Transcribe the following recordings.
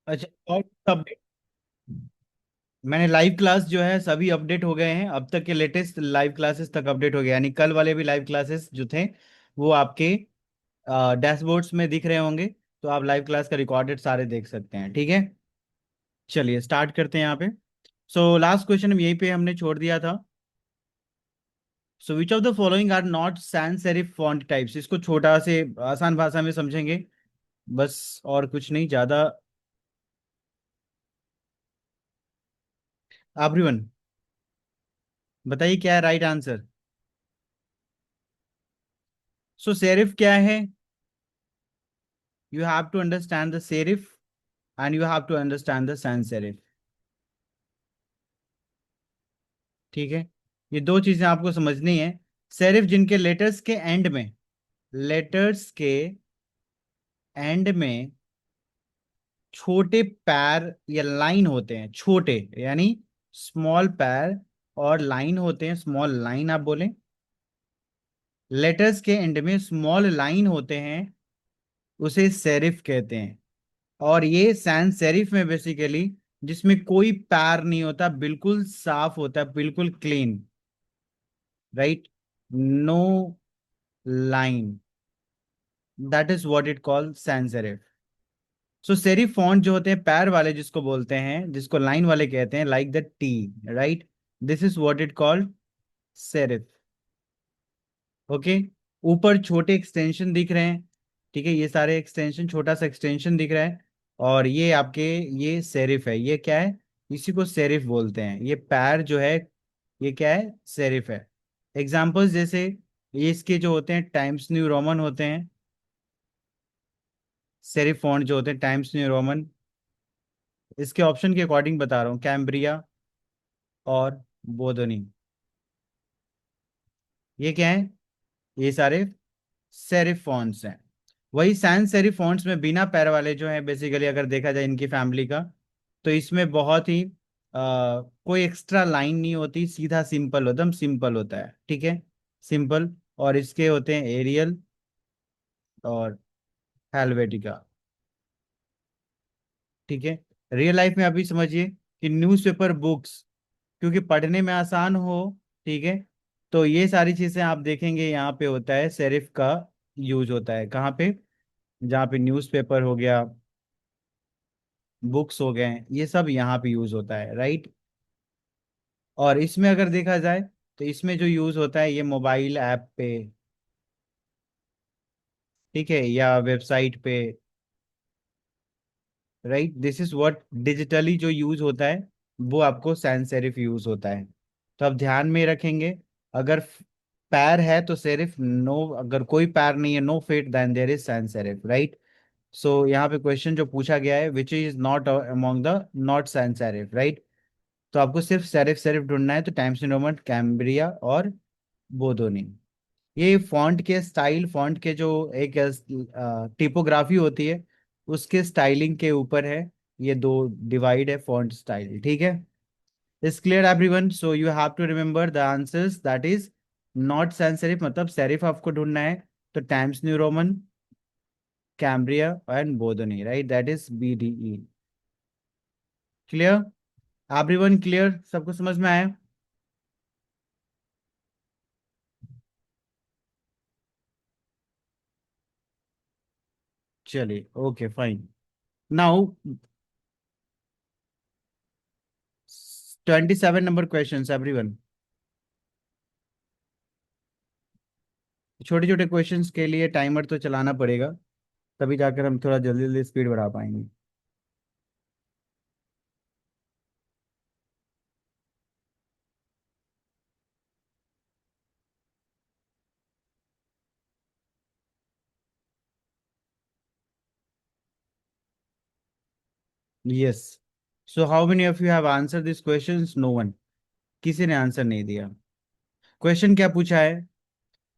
अच्छा, और अपडेट, मैंने लाइव क्लास जो है सभी अपडेट हो गए हैं, अब तक के लेटेस्ट लाइव क्लासेस तक अपडेट हो गए, यानी कल वाले भी लाइव क्लासेस जो थे वो आपके डैशबोर्ड्स में दिख रहे होंगे। तो आप लाइव क्लास का रिकॉर्डेड सारे देख सकते हैं, ठीक है। चलिए स्टार्ट करते हैं यहाँ पे। सो लास्ट क्वेश्चन यहीं पे हमने छोड़ दिया था। So which of the following are not sans serif font types, इसको छोटा से आसान भाषा में समझेंगे बस, और कुछ नहीं ज्यादा। एवरीवन बताइए क्या है राइट आंसर। सो सेरिफ क्या है? You have to understand the serif and you have to understand the sans serif, ठीक है। ये दो चीजें आपको समझनी है। सेरिफ जिनके लेटर्स के एंड में, लेटर्स के एंड में छोटे पैर या लाइन होते हैं, छोटे यानी स्मॉल पैर और लाइन होते हैं, स्मॉल लाइन आप बोलें। लेटर्स के एंड में स्मॉल लाइन होते हैं, उसे सेरिफ कहते हैं। और ये सैंस सेरिफ में बेसिकली जिसमें कोई पैर नहीं होता, बिल्कुल साफ होता है, बिल्कुल clean, right, no line, that is what it call sans serif. So serif font जो होते हैं पैर वाले जिसको बोलते हैं, जिसको लाइन वाले कहते हैं, like the T, right, this is what it called serif. Okay, ऊपर छोटे एक्सटेंशन दिख रहे हैं, ठीक है, ये सारे एक्सटेंशन, छोटा सा एक्सटेंशन दिख रहा है, और ये आपके, ये सेरिफ है। ये क्या है? इसी को सेरिफ बोलते हैं, ये पैर जो है ये क्या है? सेरिफ है। एग्जाम्पल्स जैसे ये इसके जो होते हैं टाइम्स न्यू रोमन होते हैं, सेरिफ फॉन्ट जो होते हैं टाइम्स न्यू रोमन। इसके ऑप्शन के अकॉर्डिंग बता रहा हूँ, कैम्ब्रिया और बोधोनी, ये क्या है? ये सारे सेरिफ फॉन्ट्स हैं। वही सैंस सेरिफ फॉन्ट्स में बिना पैर वाले जो है, बेसिकली अगर देखा जाए इनकी फैमिली का, तो इसमें बहुत ही कोई एक्स्ट्रा लाइन नहीं होती, सीधा सिंपल, एकदम सिंपल होता है, ठीक है, सिंपल। और इसके होते हैं एरियल और हेलवेटिका, ठीक है। रियल लाइफ में अभी समझिए कि न्यूज़पेपर बुक्स, क्योंकि पढ़ने में आसान हो, ठीक है, तो ये सारी चीजें आप देखेंगे यहाँ पे होता है सेरिफ का यूज होता है, कहाँ पे? जहाँ पे न्यूज़पेपर हो गया, बुक्स हो गए, ये सब यहाँ पे यूज होता है, राइट। और इसमें अगर देखा जाए तो इसमें जो यूज होता है ये मोबाइल ऐप पे, ठीक है, या वेबसाइट पे, right, this is what digitally जो यूज होता है वो आपको सैंस सेरिफ यूज होता है। तो आप ध्यान में रखेंगे, अगर पैर है तो सेरिफ, नो, अगर कोई पैर नहीं है, no fit, then there is sans serif, right. So यहाँ पे क्वेश्चन जो पूछा गया है, which is not among the not sans serif, right. तो आपको सिर्फ सेरिफ सेरिफ ढूंढना है, तो टाइम्स न्यू रोमन, कैम्ब्रिया और बोधोनी। ये फॉन्ट के स्टाइल, फॉन्ट के जो एक टिपोग्राफी होती है उसके स्टाइलिंग के ऊपर है, ये दो डिवाइड है फॉन्ट स्टाइल, ठीक है। Is clear everyone? So you have to remember the answers, that is not sans serif मतलब सेरिफ आपको ढूंढना है, तो Times New Roman, Cambria and Bodoni, right, that is B D E. Clear everyone? Clear, सबको समझ में आया? चलिए okay fine. Now 27 number question everyone. छोटे छोटे क्वेश्चंस के लिए टाइमर तो चलाना पड़ेगा, तभी जाकर हम थोड़ा जल्दी जल्दी स्पीड बढ़ा पाएंगे। Yes. So how many of you have answer this questions? No one, किसी ने आंसर नहीं दिया। क्वेश्चन क्या पूछा है?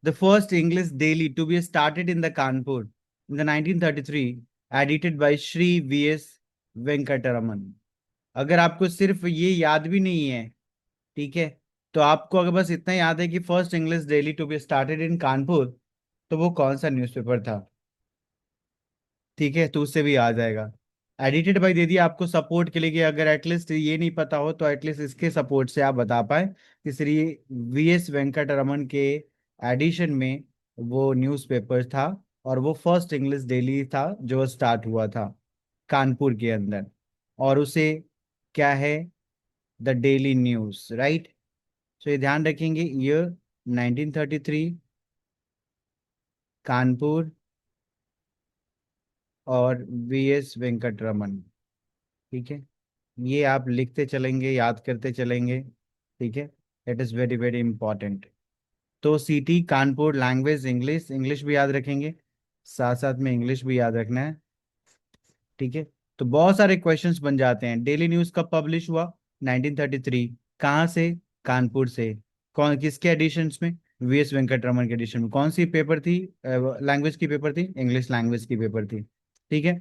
The first English daily to be started in the Kanpur in the 1933, edited by Shri V S Venkataraman. अगर आपको सिर्फ ये याद भी नहीं है, ठीक है, तो आपको अगर बस इतना याद है कि first English daily to be started in Kanpur, तो वो कौन सा न्यूज़पेपर था, ठीक है, तो उससे भी आ जाएगा। एडिटेड बाय दे दिया आपको सपोर्ट के लिए, कि अगर एटलीस्ट ये नहीं पता हो तो एटलीस्ट इसके सपोर्ट से आप बता पाए कि श्री वीएस वेंकटरमन के एडिशन में वो न्यूज़पेपर था, और वो फर्स्ट इंग्लिश डेली था जो स्टार्ट हुआ था कानपुर के अंदर, और उसे क्या है, द डेली न्यूज, राइट। सो ये ध्यान रखेंगे, ईयर 1933, कानपुर, और वीएस वेंकटरमन। ठीक है, ये आप लिखते चलेंगे, याद करते चलेंगे। ठीक है, it is very very important. तो city Kanpur, language English, English भी याद रखेंगे, साथ साथ में इंग्लिश भी याद रखना है। ठीक है, तो बहुत सारे क्वेश्चंस बन जाते हैं। डेली न्यूज़ कब पब्लिश हुआ? 1933। कहाँ से? कानपुर से। कौन, किसके एडिशंस में? वीएस वेंकटरमन के एडिशन में। कौन सी पेपर थी? लैंग्वेज की पेपर थी, इंग्लिश लैंग्वेज की पेपर थी। ठीक है,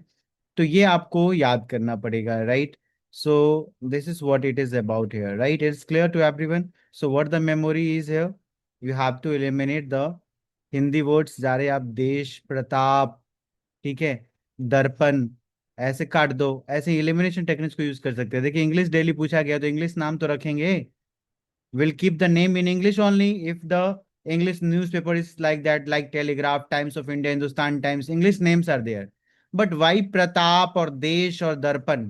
तो ये आपको याद करना पड़ेगा, right. So this is what it is about here, right. It's clear to everyone. So what the memory is here, you have to eliminate the Hindi words जा रहे हैं आप, देश, प्रताप, ठीक है, दर्पण, ऐसे काट दो। ऐसे एलिमिनेशन टेक्निक्स को यूज कर सकते हैं। देखिए, इंग्लिश डेली पूछा गया तो इंग्लिश नाम तो रखेंगे, will keep the name in English only if the English newspaper is like that, like Telegraph, Times of India, Hindustan Times. English names are there. But why Pratap or Desh or Darpan?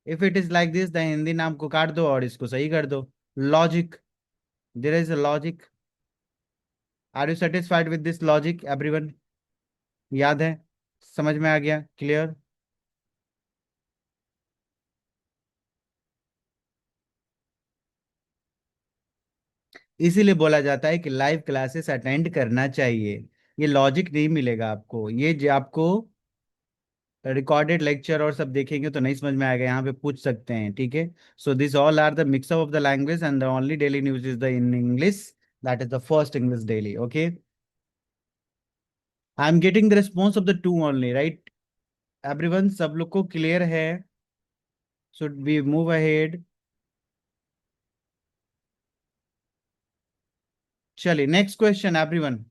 If it is like this, the Hindi नाम को काट दो और इसको सही कर दो. Logic. There is a logic. Are you satisfied with this logic, everyone? याद है? समझ में आ गया? क्लियर? इसीलिए बोला जाता है कि लाइव क्लासेस अटेंड करना चाहिए। ये लॉजिक नहीं मिलेगा आपको, ये जो आपको रिकॉर्डेड लेक्चर और सब देखेंगे तो नहीं समझ में आएगा, यहाँ पे पूछ सकते हैं। ठीक है, so this all are the mixup of the language and the only daily news is the in English, that is the first English daily. Okay, I am getting the response of the two only, right. Everyone, सब लोग को clear है? Should we move ahead? चलिए, next question everyone.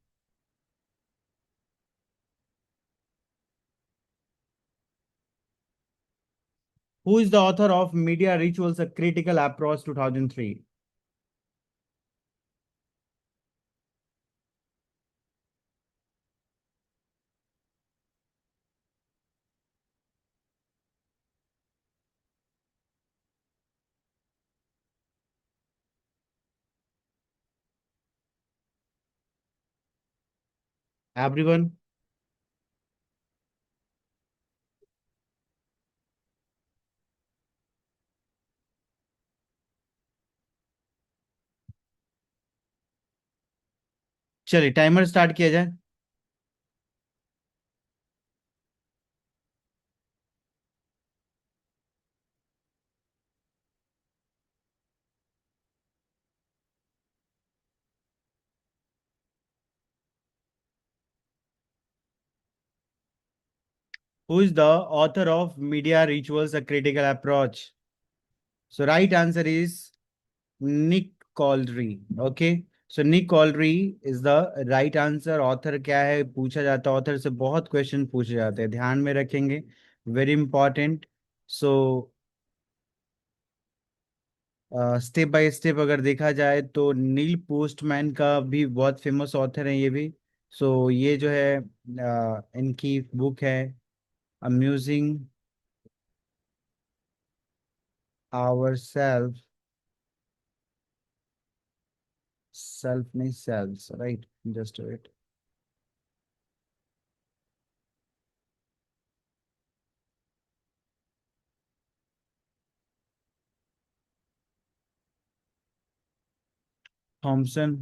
Who is the author of media rituals, a critical approach 2003? Everyone, चलिए timer start किया जाए। Who is the author of media rituals, a critical approach? So right answer is Nick Couldry. Okay, so Nick Couldry is the right answer. Author क्या है पूछा जाता है, author से बहुत क्वेश्चन पूछे जाते हैं, ध्यान में रखेंगे, very important. So step by step अगर देखा जाए तो नील पोस्टमैन का भी बहुत फेमस ऑथर है ये भी। सो ये जो है इनकी बुक है अम्यूजिंग आवर सेल्फ, सेल्फ नहीं sales, right, just wait. Thomson,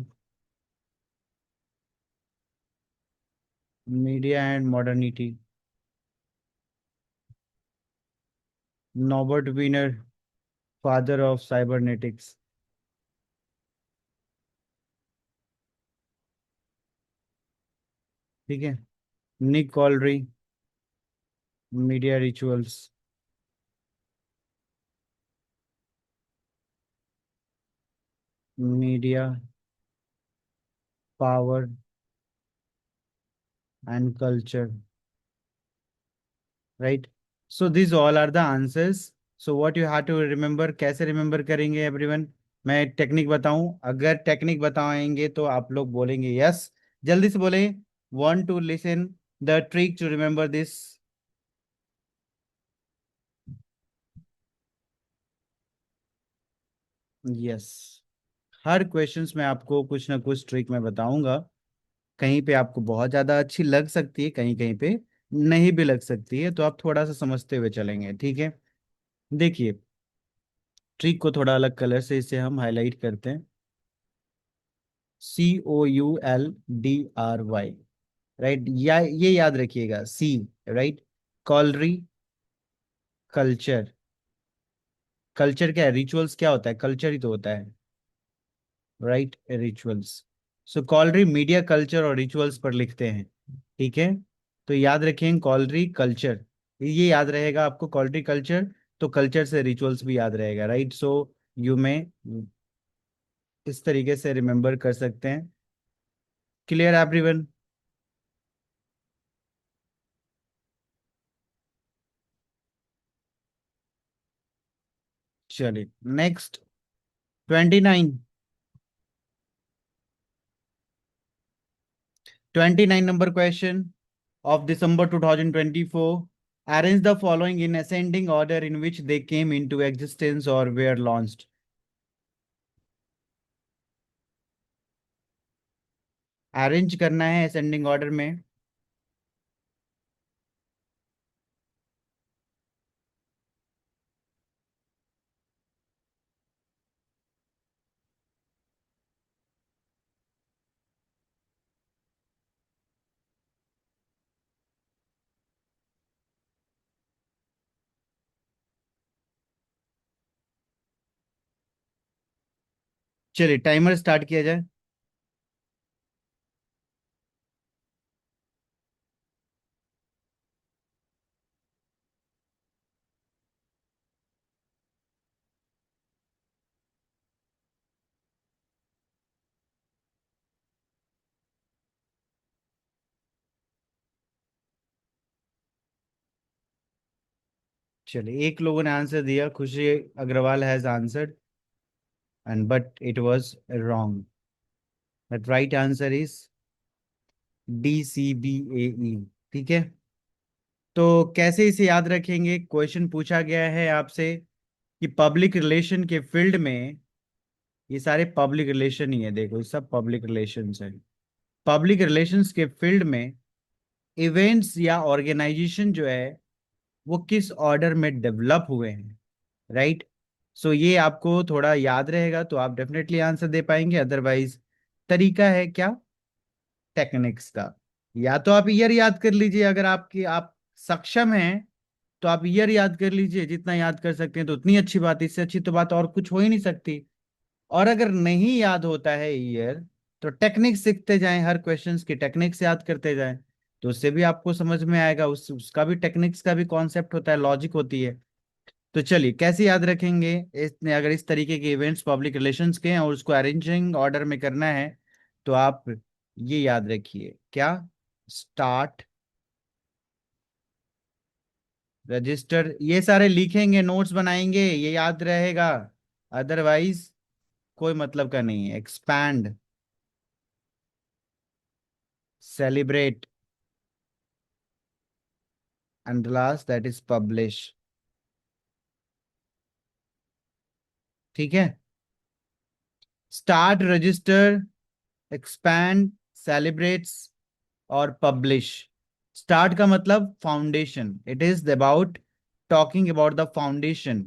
media and modernity. Norbert Wiener, father of cybernetics. ठीक है, Nick Couldry, media rituals, media power and culture, right. So this all are the answers. So what you have to remember, कैसे remember करेंगे everyone? मैं technique बताऊं? अगर technique बताएंगे तो आप लोग बोलेंगे यस। जल्दी से बोले, want to listen the trick to remember this. Yes, हर क्वेश्चंस में आपको कुछ ना कुछ ट्रिक मैं बताऊंगा। कहीं पे आपको बहुत ज़्यादा अच्छी लग सकती है, कहीं कहीं पे नहीं भी लग सकती है, तो आप थोड़ा सा समझते हुए चलेंगे, ठीक है? देखिए, ट्रिक को थोड़ा अलग कलर से इसे हम हाईलाइट करते हैं। COULDRY, right? या ये याद रखिएगा, C, right? Couldry, culture. Culture क्या है? रिचुअल्स क्या होता है? कल्चर ही तो होता है, राइट? रिचुअल्स। सो कॉलरी मीडिया कल्चर और रिचुअल्स पर लिखते हैं, ठीक है? तो याद रखें, कॉलरी कल्चर, ये याद रहेगा आपको, कॉलरी कल्चर। तो कल्चर से रिचुअल्स भी याद रहेगा, राइट? सो यू में इस तरीके से रिमेंबर कर सकते हैं। Clear everyone? चलिए next, 29। 29 number question of December 2024. Arrange the following in ascending order in which they came into existence or were launched. Arrange करना है असेंडिंग ऑर्डर में। चलिए टाइमर स्टार्ट किया जाए। चलिए, एक लोगों ने आंसर दिया, Khushi Agarwal has answered and but it was wrong. That right answer is DCBAE, ठीक है? तो कैसे इसे याद रखेंगे? क्वेश्चन पूछा गया है आपसे कि पब्लिक रिलेशन के फील्ड में, ये सारे पब्लिक रिलेशन ही है, देखो ये सब पब्लिक रिलेशंस है। पब्लिक रिलेशंस के फील्ड में इवेंट्स या ऑर्गेनाइजेशन जो है वो किस ऑर्डर में डेवलप हुए हैं, राइट? सो ये आपको थोड़ा याद रहेगा तो आप डेफिनेटली आंसर दे पाएंगे, अदरवाइज तरीका है क्या? टेक्निक्स का। या तो आप ईयर याद कर लीजिए, अगर आपकी आप सक्षम हैं तो आप ईयर याद कर लीजिए, जितना याद कर सकते हैं तो उतनी अच्छी बात, इससे अच्छी तो बात और कुछ हो ही नहीं सकती। और अगर नहीं याद होता है ईयर, तो टेक्निक सीखते जाएं, हर क्वेश्चंस की टेक्निक्स याद करते जाएं, तो उससे भी आपको समझ में आएगा, उसका भी टेक्निक्स का भी कॉन्सेप्ट होता है, लॉजिक होती है। तो चलिए कैसे याद रखेंगे? इसने अगर इस तरीके के इवेंट्स पब्लिक रिलेशंस के हैं और उसको अरेंजिंग ऑर्डर में करना है, तो आप ये याद रखिए क्या? स्टार्ट, रजिस्टर, ये सारे लिखेंगे, नोट्स बनाएंगे, ये याद रहेगा, अदरवाइज कोई मतलब का नहीं है। Expand, celebrate, and last that is publish, ठीक है? स्टार्ट, रजिस्टर, एक्सपैंड, सेलिब्रेट्स और पब्लिश। स्टार्ट का मतलब foundation, it is about talking about the foundation,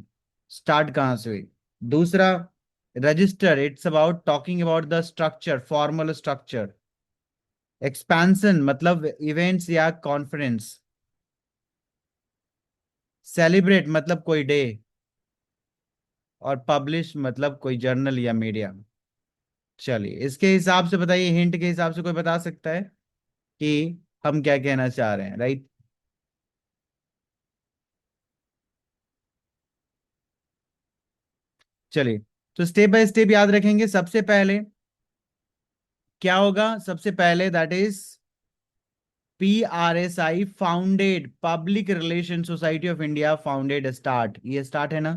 start कहाँ से हुई। दूसरा, register, it's about talking about the structure, formal structure. Expansion मतलब इवेंट्स या कॉन्फ्रेंस। सेलिब्रेट मतलब कोई डे। और पब्लिश मतलब कोई जर्नल या मीडिया। चलिए इसके हिसाब से बताइए, हिंट के हिसाब से कोई बता सकता है कि हम क्या कहना चाह रहे हैं, राइट? चलिए, तो स्टेप बाय स्टेप याद रखेंगे। सबसे पहले क्या होगा? सबसे पहले that is PRSI founded, public relation society of India founded, start, ये स्टार्ट है ना,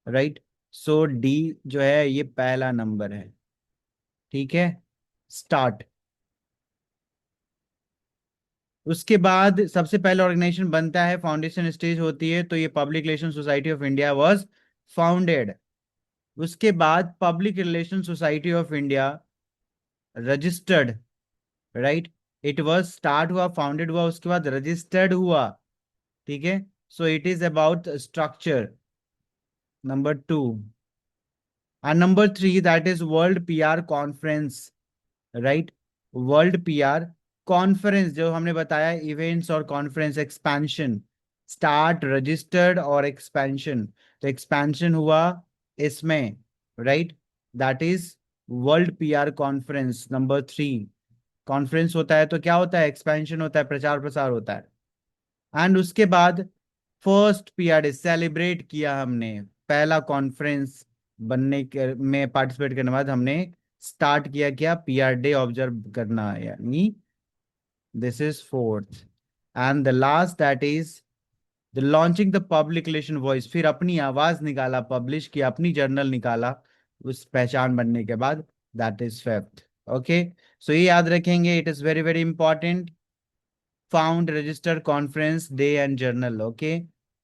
राइट। सो डी जो है ये पहला नंबर है, ठीक है, स्टार्ट। उसके बाद सबसे पहले ऑर्गेनाइजेशन बनता है, फाउंडेशन स्टेज होती है, तो ये public relation society of India was founded. उसके बाद public relation society of India registered, right, it was start हुआ, फाउंडेड हुआ, उसके बाद रजिस्टर्ड हुआ, ठीक है। सो it is about structure, number two. And number three, that is world PR conference, right. World PR conference, जो हमने बताया इवेंट्स और कॉन्फ्रेंस, एक्सपेंशन, स्टार्ट, रजिस्टर्ड और एक्सपेंशन। तो एक्सपेंशन हुआ इसमें, right, that is world PR conference, number three. Conference होता है तो क्या होता है, एक्सपेंशन होता है, प्रचार प्रसार होता है। एंड उसके बाद फर्स्ट पीआरडी सेलिब्रेट किया हमने, पहला कॉन्फ्रेंस बनने के में पार्टिसिपेट करने के बाद हमने स्टार्ट किया क्या, पीआर डे ऑब्जर्व करना, यानी this is fourth. And the last, that is the launching the public relation voice, फिर अपनी आवाज निकाला, पब्लिश किया, अपनी जर्नल निकाला उस पहचान बनने के बाद, that is fifth. Okay, so ये याद रखेंगे, it is very very important. Found, register, conference, day and journal, okay.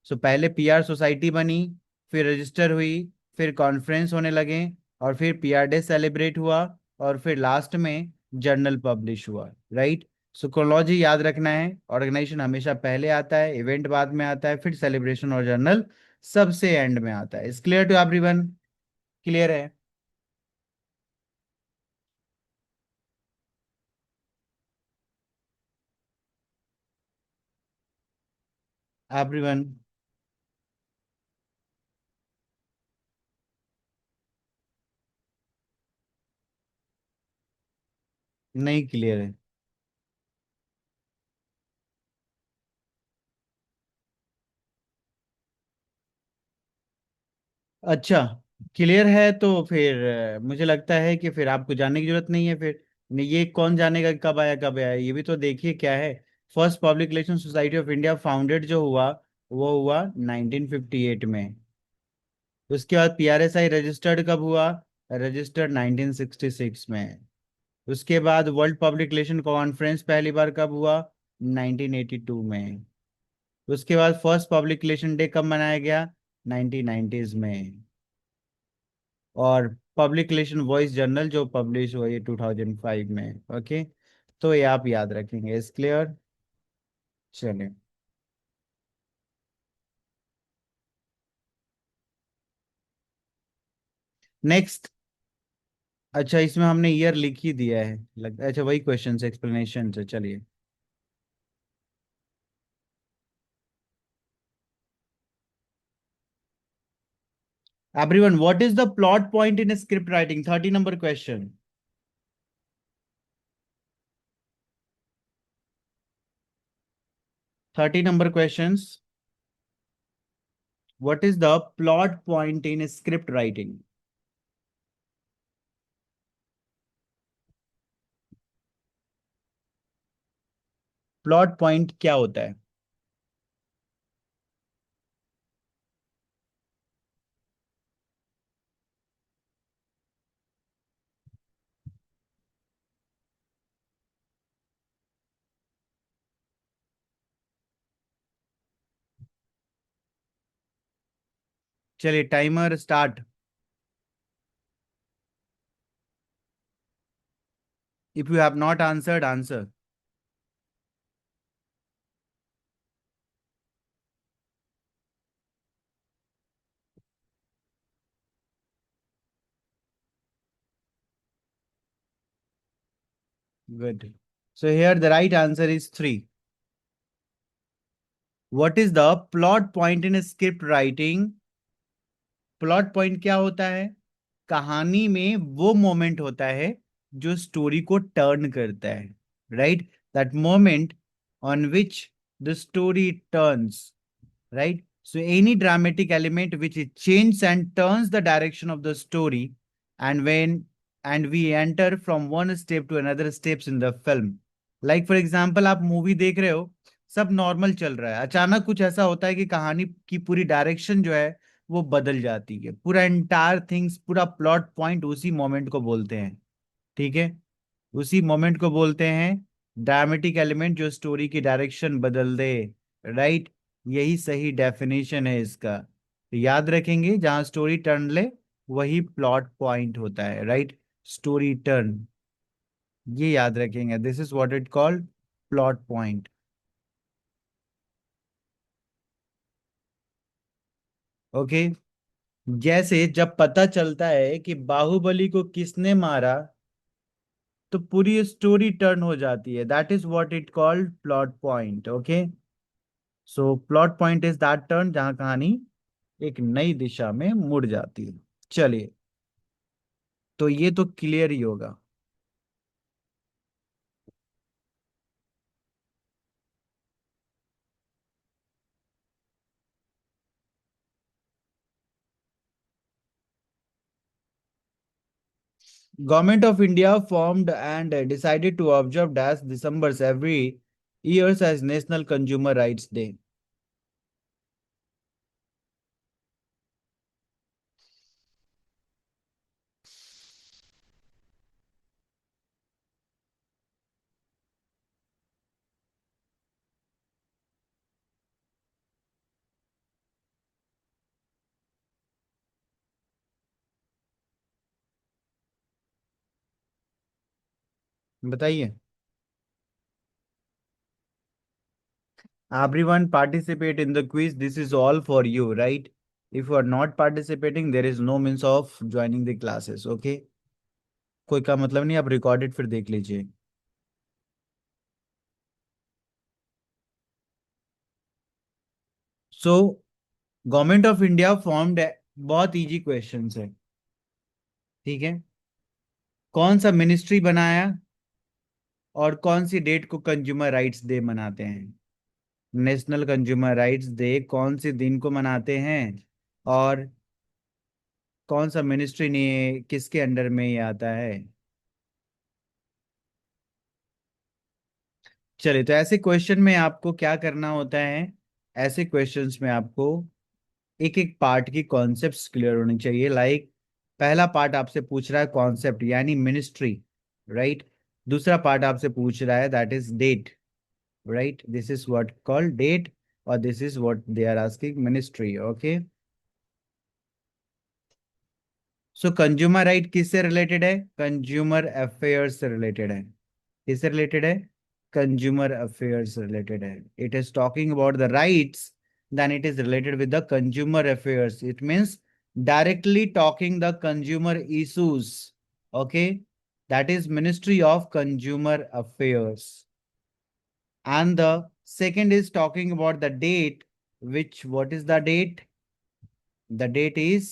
So पहले पीआर सोसाइटी बनी, फिर रजिस्टर हुई, फिर कॉन्फ्रेंस होने लगे, और फिर पीआर डे सेलिब्रेट हुआ, और फिर लास्ट में जर्नल पब्लिश हुआ, राइट। सो क्रोनोलॉजी याद रखना है, ऑर्गेनाइजेशन हमेशा पहले आता है, इवेंट बाद में आता है, फिर सेलिब्रेशन और जर्नल सबसे एंड में आता है। Is clear to everyone? Clear है एवरीवन? नहीं क्लियर है? अच्छा, क्लियर है तो फिर मुझे लगता है कि फिर आपको जानने की जरूरत नहीं है फिर। नहीं, ये कौन जानेगा कब आया कब आया, ये भी तो देखिए क्या है। First public relation society of India founded जो हुआ, वो हुआ 1958 में। उसके बाद पीआरएसआई रजिस्टर्ड कब हुआ, रजिस्टर्ड 1966 में। उसके बाद वर्ल्ड पब्लिक रिलेशन कॉन्फ्रेंस पहली बार कब हुआ, 1982 में। उसके बाद फर्स्ट पब्लिक रिलेशन डे कब मनाया गया, 1990s में। और पब्लिक रिलेशन वॉइस जर्नल जो पब्लिश हुआ ये 2005 में, ओके। तो ये आप याद रखेंगे, इज क्लियर? चलिए, नेक्स्ट। अच्छा, इसमें हमने ईयर लिख ही दिया है लगता है, अच्छा वही क्वेश्चन से एक्सप्लेनेशन से, चलिए। Everyone, what is the plot point in script writing, 30 number question. 30 number questions, what is the plot point in script writing? Plot point क्या होता है? चलिए, timer start. If you have not answered, answer. Good, so here the right answer is 3. What is the plot point in script writing? Plot point क्या होता है, कहानी में वो मोमेंट होता है जो स्टोरी को टर्न करता है, right, that moment on which the story turns, right. So any dramatic element which it change and turns the direction of the story, and when and we enter from one step to another steps in the film, like for example आप movie देख रहे हो, सब normal चल रहा है, अचानक कुछ ऐसा होता है कि कहानी की पूरी डायरेक्शन जो है वो बदल जाती है, पूरा एंटायर थिंग्स, पूरा प्लॉट पॉइंट उसी मोमेंट को बोलते हैं। ठीक है, उसी मोमेंट को बोलते हैं ड्रामेटिक एलिमेंट, जो स्टोरी की डायरेक्शन बदल दे। राइट, यही सही डेफिनेशन है इसका। तो याद रखेंगे, जहां स्टोरी टर्न ले वही प्लॉट पॉइंट होता है। राइट, स्टोरी टर्न, ये याद रखेंगे, this is what it called plot point. Okay, जैसे जब पता चलता है कि बाहुबली को किसने मारा, तो पूरी स्टोरी टर्न हो जाती है, that is what it called plot point. Okay, so plot point is that turn जहां कहानी एक नई दिशा में मुड़ जाती है। चलिए, तो ये तो क्लियर ही होगा। Government of India formed and decided to observe dash December every years as national consumer rights day. बताइए। Everyone participate in the quiz. This is all for you, right? If you are not participating, there is no means of joining the classes. Okay? कोई का मतलब नहीं, आप recorded फिर देख लीजिए। So government of India formed, बहुत easy question है। ठीक है, कौन सा मिनिस्ट्री बनाया और कौन सी डेट को कंज्यूमर राइट्स डे मनाते हैं? नेशनल कंज्यूमर राइट्स डे कौन से दिन को मनाते हैं, और कौन सा मिनिस्ट्री ने, किसके अंडर में ये आता है? चलिए, तो ऐसे क्वेश्चन में आपको क्या करना होता है, ऐसे क्वेश्चंस में आपको एक एक पार्ट की कॉन्सेप्ट्स क्लियर होनी चाहिए। लाइक पहला पार्ट आपसे पूछ रहा है कॉन्सेप्ट यानी मिनिस्ट्री, राइट। दूसरा पार्ट आपसे पूछ रहा है that is date, right, this is what called date, और this is what they are asking ministry. Okay, so consumer right किससे रिलेटेड है? कंज्यूमर अफेयर्स से रिलेटेड है। किससे रिलेटेड है? कंज्यूमर अफेयर्स रिलेटेड है। It is talking about the rights, then it is related with the consumer affairs, it means directly talking the consumer issues. Okay, that is Ministry of Consumer Affairs. And the second is talking about the date, which what is the date? The date is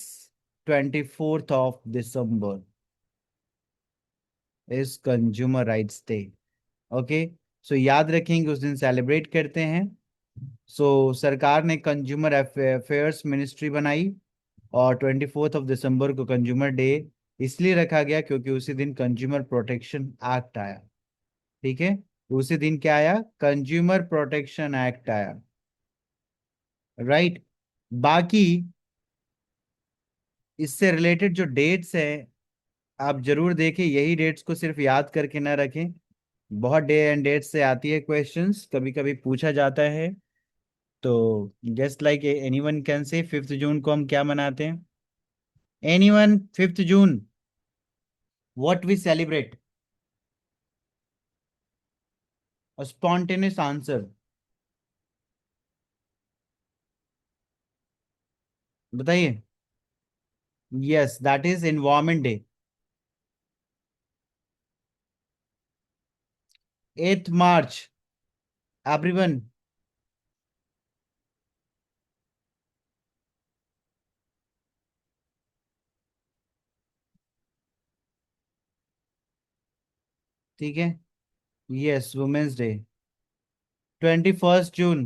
24th of December is Consumer Rights Day. Okay, so याद रखेंगे उस दिन celebrate करते हैं। सो सरकार ने consumer affairs ministry बनाई, और 24th of December को कंज्यूमर डे इसलिए रखा गया क्योंकि उसी दिन कंज्यूमर प्रोटेक्शन एक्ट आया। ठीक है, उसी दिन क्या आया? कंज्यूमर प्रोटेक्शन एक्ट आया। राइट, बाकी इससे रिलेटेड जो डेट्स हैं, आप जरूर देखें, यही डेट्स को सिर्फ याद करके ना रखें, बहुत डे एंड डेट से आती है क्वेश्चंस, कभी कभी पूछा जाता है। तो just like anyone can say 5th जून को हम क्या मनाते हैं? Anyone, 5th June, what we celebrate? Spontaneous answer, बताइए। Yes, that is environment day. 8th March, everyone. ठीक है, yes, women's day. 21st June।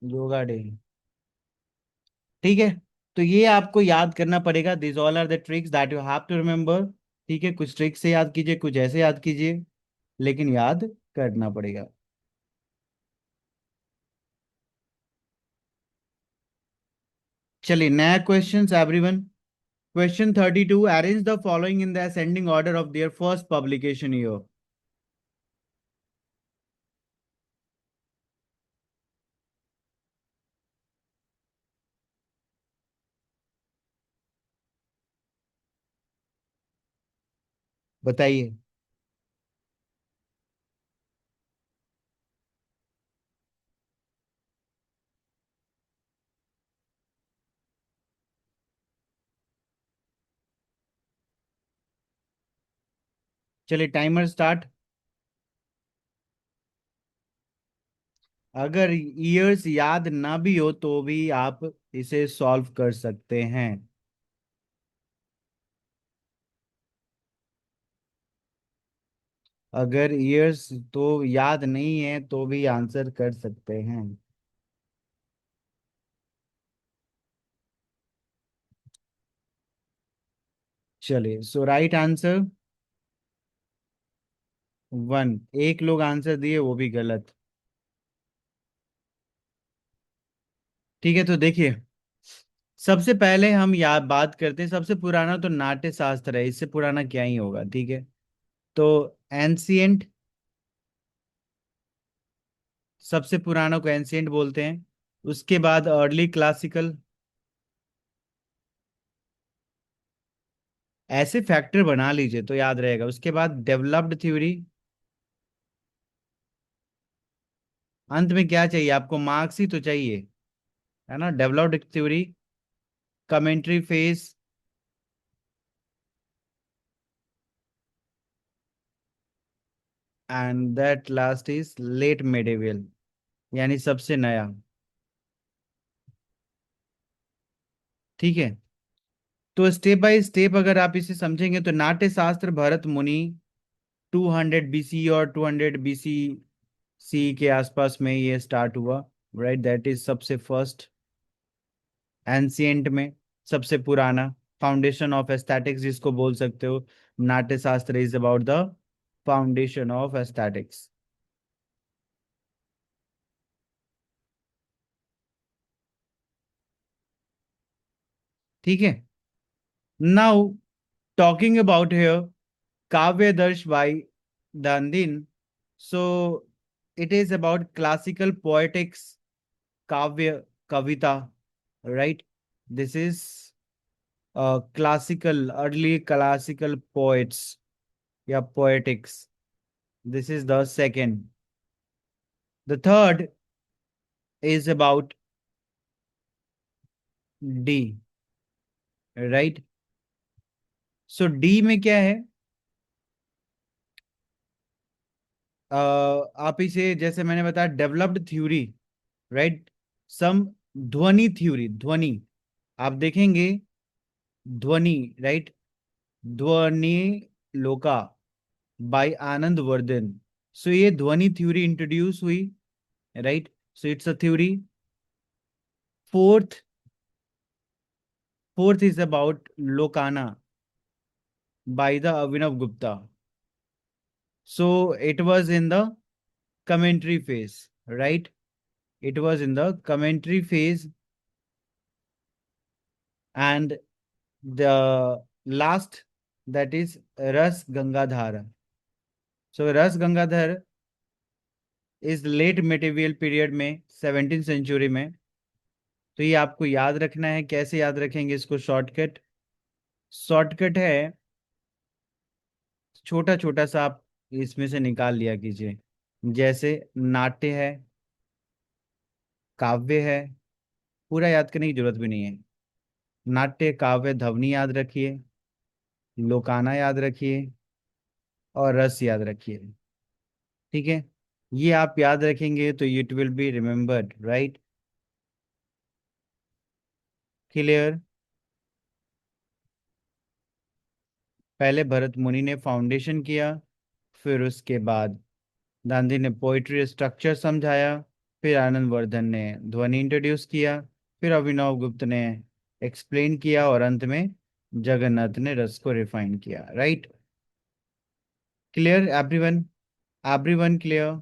Yoga day. ठीक है, तो ये आपको याद करना पड़ेगा। This all are the tricks that you have to remember. ठीक है, कुछ ट्रिक्स से याद कीजिए, कुछ ऐसे याद कीजिए, लेकिन याद करना पड़ेगा। चलिए, नया question everyone. Question 32, arrange the following in the ascending order of their first publication year. बताइए। चलिए, टाइमर स्टार्ट। अगर ईयर्स याद ना भी हो तो भी आप इसे सॉल्व कर सकते हैं। अगर ईयर्स तो याद नहीं है तो भी आंसर कर सकते हैं। चलिए, सो राइट आंसर 1। एक लोग आंसर दिए, वो भी गलत। ठीक है, तो देखिए, सबसे पहले हम याद बात करते हैं। सबसे पुराना तो नाट्य शास्त्र है, इससे पुराना क्या ही होगा। ठीक है, तो एंशियंट, सबसे पुराना को एंशियंट बोलते हैं। उसके बाद अर्ली क्लासिकल। ऐसे फैक्टर बना लीजिए तो याद रहेगा। उसके बाद डेवलप्ड थ्योरी। अंत में क्या चाहिए आपको? मार्क्स ही तो चाहिए, है ना। Developed theory, commentary phase, and that last is late medieval, यानी सबसे नया। ठीक है, तो स्टेप बाय स्टेप अगर आप इसे समझेंगे तो नाट्य शास्त्र भरत मुनि 200 बीसी और 200 बीसी सी के आसपास में ये स्टार्ट हुआ। राइट, दैट इज सबसे फर्स्ट, एंशियंट में सबसे पुराना। फाउंडेशन ऑफ एस्थेटिक्स जिसको बोल सकते हो, Natya Shastra is about the foundation of aesthetics. ठीक है, now talking about here Kavyadarsha by Dandin. So it is about classical poetics, काव्य, कविता। Right, this is classical, early classical poets या poetics. This is the second. The third is about D. Right, so D में क्या है? आप इसे जैसे मैंने बताया डेवलप्ड थ्योरी। राइट, सम ध्वनि थ्योरी, ध्वनि। आप देखेंगे ध्वनि, राइट, ध्वनि लोका बाय आनंद वर्धन। सो ये ध्वनि थ्योरी इंट्रोड्यूस हुई। Right, so it's a theory. Fourth, fourth is about Lochana by the Abhinav Gupta. So it was in the commentary phase, right? It was in the commentary phase, and the last, that is Ras Gangadhara. So Ras Gangadhar is late medieval period में, 17th century में। तो ये आपको याद रखना है। कैसे याद रखेंगे इसको? शॉर्टकट, शॉर्टकट है, छोटा छोटा सा आप इसमें से निकाल लिया कीजिए। जैसे नाट्य है, काव्य है, पूरा याद करने की जरूरत भी नहीं है। नाट्य, काव्य, ध्वनि याद रखिए, लोकाना याद रखिए, और रस याद रखिए। ठीक है, ये आप याद रखेंगे तो it will be remembered. Right, clear. पहले भरत मुनि ने फाउंडेशन किया, फिर उसके बाद गांधी ने पोइट्री स्ट्रक्चर समझाया, फिर आनंद वर्धन ने ध्वनि इंट्रोड्यूस किया, फिर अभिनव गुप्त ने एक्सप्लेन किया, और अंत में जगन्नाथ ने रस को रिफाइन किया। Right? Clear everyone? Everyone clear?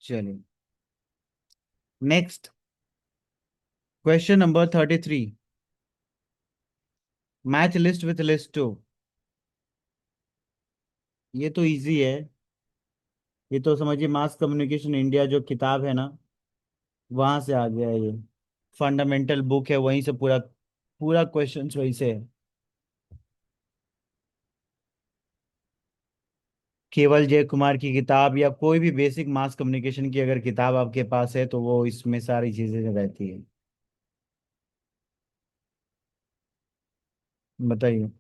चलिए, next question number 33। Match list with list two. ये तो इजी है। ये तो समझिए मास कम्युनिकेशन इंडिया जो किताब है ना, वहां से आ गया है ये। फंडामेंटल बुक है, वहीं से पूरा पूरा क्वेश्चन वहीं से है। केवल जय कुमार की किताब या कोई भी बेसिक मास कम्युनिकेशन की अगर किताब आपके पास है तो वो इसमें सारी चीजें रहती है। बताइए।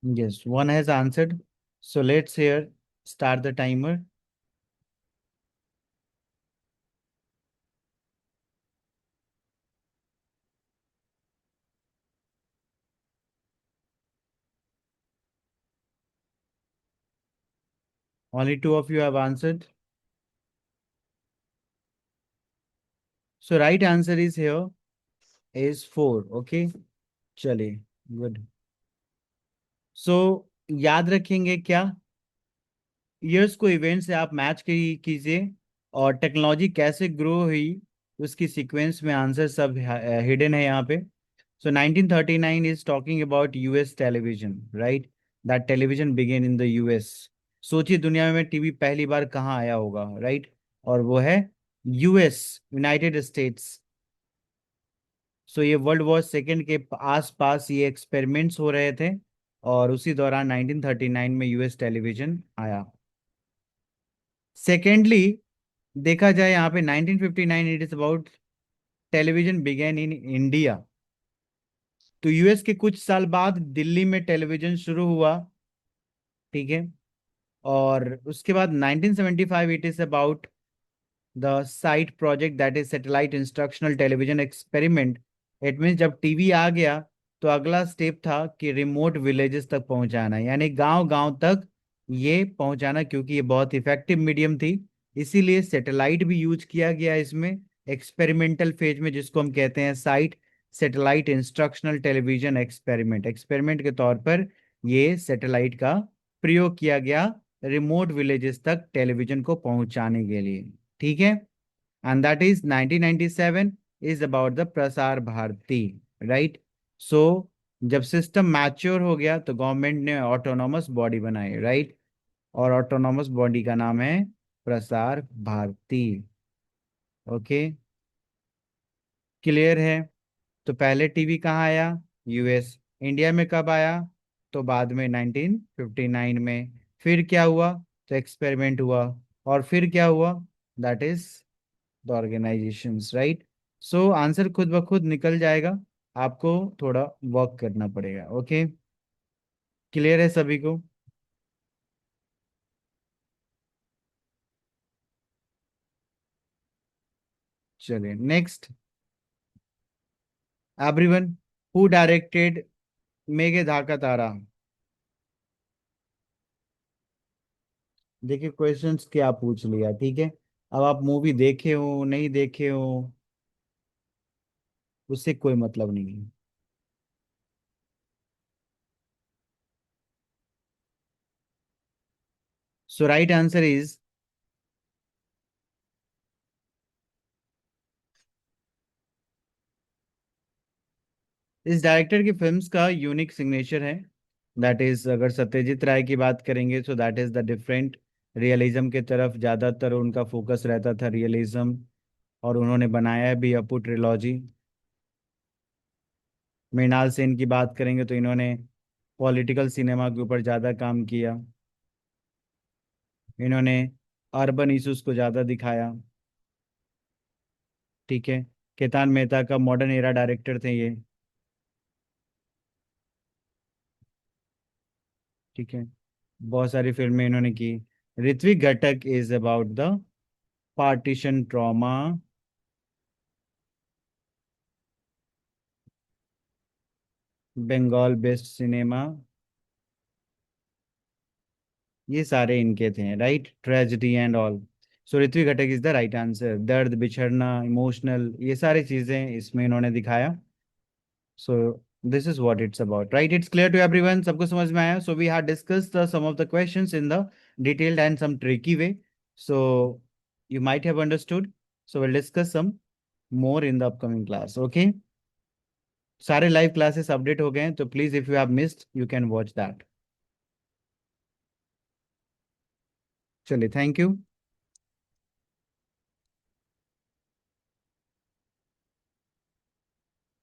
Yes, one has answered. So let's here start the timer. Only two of you have answered. So right answer is here is four. Okay. चलिए, गुड। सो याद रखेंगे क्या? ईयर्स को इवेंट से आप मैच कीजिए, और टेक्नोलॉजी कैसे ग्रो हुई उसकी सीक्वेंस में आंसर सब हिडन है यहाँ पे। So 1939 is talking about US television, right? That television began in the US. सोचिए दुनिया में टीवी पहली बार कहाँ आया होगा, राइट? और वो है यूएस, यूनाइटेड स्टेट्स। सो ये वर्ल्ड वॉर सेकेंड के आसपास ये एक्सपेरिमेंट्स हो रहे थे, और उसी दौरान 1939 में यूएस टेलीविजन आया। सेकेंडली, देखा जाए यहाँ पे 1959 it is about television began in India. तो यूएस के कुछ साल बाद दिल्ली में टेलीविजन शुरू हुआ, ठीक है? और उसके बाद 1975 it is about the site project, that is satellite instructional television experiment. It mean जब टीवी आ गया तो अगला स्टेप था कि रिमोट विलेजेस तक पहुंचाना, यानी गांव गांव तक ये पहुंचाना, क्योंकि ये बहुत इफेक्टिव मीडियम थी। इसीलिए सैटेलाइट भी यूज किया गया इसमें एक्सपेरिमेंटल फेज में, जिसको हम कहते हैं site satellite instructional television experiment. Experiment के तौर पर ये सैटेलाइट का प्रयोग किया गया रिमोट विलेजेस तक टेलीविजन को पहुंचाने के लिए, ठीक है? And that is 1997 is about the Prasar Bharati, right? सो जब सिस्टम मैच्योर हो गया तो गवर्नमेंट ने ऑटोनॉमस बॉडी बनाई, राइट? और ऑटोनॉमस बॉडी का नाम है प्रसार भारती। ओके, क्लियर है? तो पहले टीवी कहाँ आया? यूएस। इंडिया में कब आया? तो बाद में 1959 में। फिर क्या हुआ? तो एक्सपेरिमेंट हुआ। और फिर क्या हुआ? That is the organisations, right? So answer खुद ब खुद निकल जाएगा, आपको थोड़ा वर्क करना पड़ेगा। ओके, क्लियर है सभी को? चलिए नेक्स्ट। एवरीवन, हु डायरेक्टेड मेघे धाका तारा? देखिए क्वेश्चंस क्या पूछ लिया, ठीक है? अब आप मूवी देखे हो नहीं देखे हो, उससे कोई मतलब नहीं है। सो राइट आंसर इज, इस डायरेक्टर की फिल्म्स का यूनिक सिग्नेचर है। दैट इज, अगर सत्यजीत राय की बात करेंगे तो that is the different realism के तरफ ज़्यादातर उनका फोकस रहता था, रियलिज्म। और उन्होंने बनाया भी अपू ट्रिलॉजी। मृणाल सेन की बात करेंगे तो इन्होंने पॉलिटिकल सिनेमा के ऊपर ज़्यादा काम किया। इन्होंने अर्बन इश्यूज को ज़्यादा दिखाया, ठीक है? केतान मेहता का मॉडर्न एरा डायरेक्टर थे ये। ठीक है, बहुत सारी फिल्में इन्होंने की। Ritwik Ghatak is about the partition trauma, Bengal best cinema, ये सारे इनके थे, right, tragedy and all. So Ritwik Ghatak is the right answer. दर्द, बिछड़ना, इमोशनल, ये सारी चीजें इसमें इन्होंने दिखाया। So this is what it's about, right? It's clear to everyone, सबको समझ में आया? So we have discussed the some of the questions in the detailed and some tricky way, so you might have understood. So we'll discuss some more in the upcoming class. Okay, सारे live classes update हो गए हैं, तो please if you have missed you can watch that. चलिए, thank you.